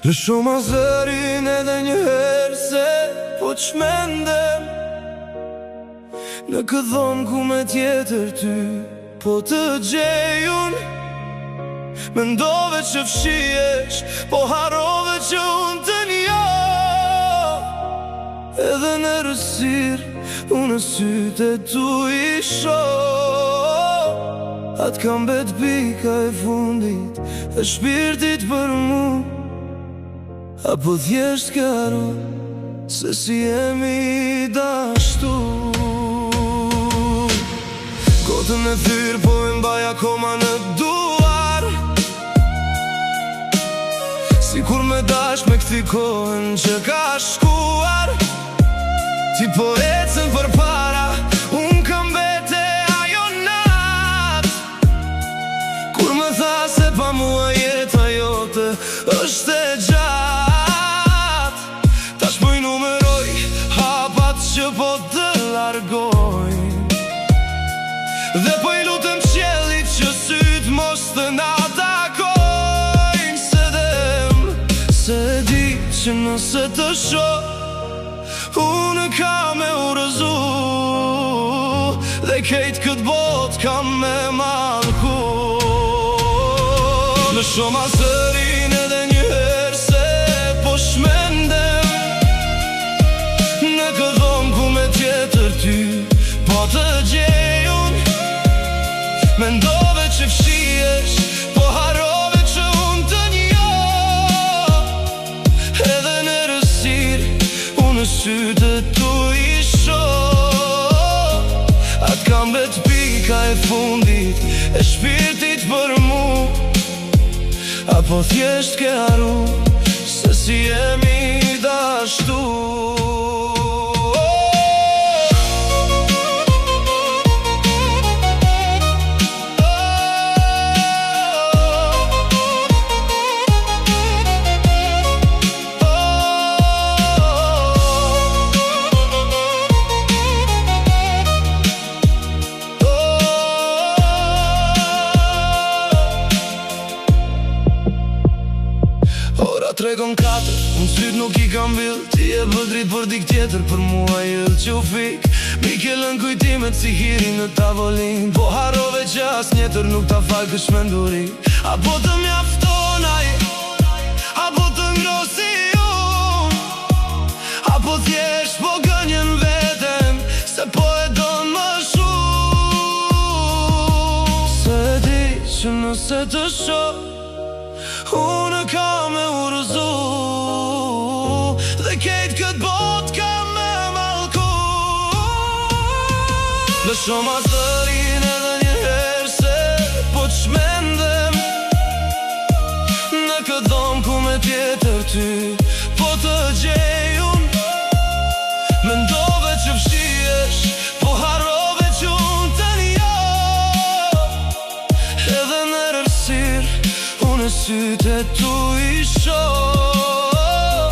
Lësho ma zërin edhe njëherë se po qmendem në këtë dhomë ku me tjetër ty po të gjejun. Mendove që fshiesh, po harove që unë të njo. Edhe në rësir, unë sytë e tu i shoh. Atë kam bet pika e fundit e shpirtit për mu. Apo thjesht karo se si jemi dashtu. Gotën e thyrë po e mbaj akoma në duar, si kur me dash me këthi kohën që ka shkuar. Ti po ecën për para, unë kam bete ajo nat. Kur me tha se pa mua jeta jote është e gjatë. Që po të largoj dhe po i lutem qellit që sytë mos të na takojnë. Se dem, se di që nëse të shoh unë ka me urëzu dhe kejt këtë bot kam me malku. Në shoma zërin edhe njëherë se po shmendem në këtë dhomë ku me tjetër ty po të gjejun. Mendove që fshiesh, po harove që unë të njo. Edhe në rësir, unë sytë e tu i shoh. Atë kam bet pika e fundit e shpirtit për mu. Apo thjesht ke haru se si jemi dashtu. Tregon 4, unë sytë nuk i kam bil. Ti e bëdrit për dik tjetër, për mua jëllë që u fik. Mi kellën kujtimet si hiri në tavolin, po harove që as njetër nuk ta falë kësh menduri. Apo të mjaftonaj, apo të ngrosi unë, apo thjesht po gënjen veten se po e don më shumë. Se di që nëse të shoh unë ka me urëzu dhe kejt këtë bot ka me malku. Në shoma zërin edhe njëherë se po qmendem në këtë dhomë ku me tjetër ty po të gjejun. Mendove që fshiesh, po harove që unë të njo. Edhe në rësir, unë sytë e tu i shoh.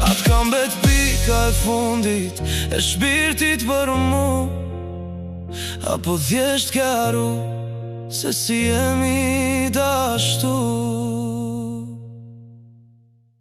Atë kam bet pika e fundit e shpirtit për mu. Apo thjesht ke haru se si jemi dashtu.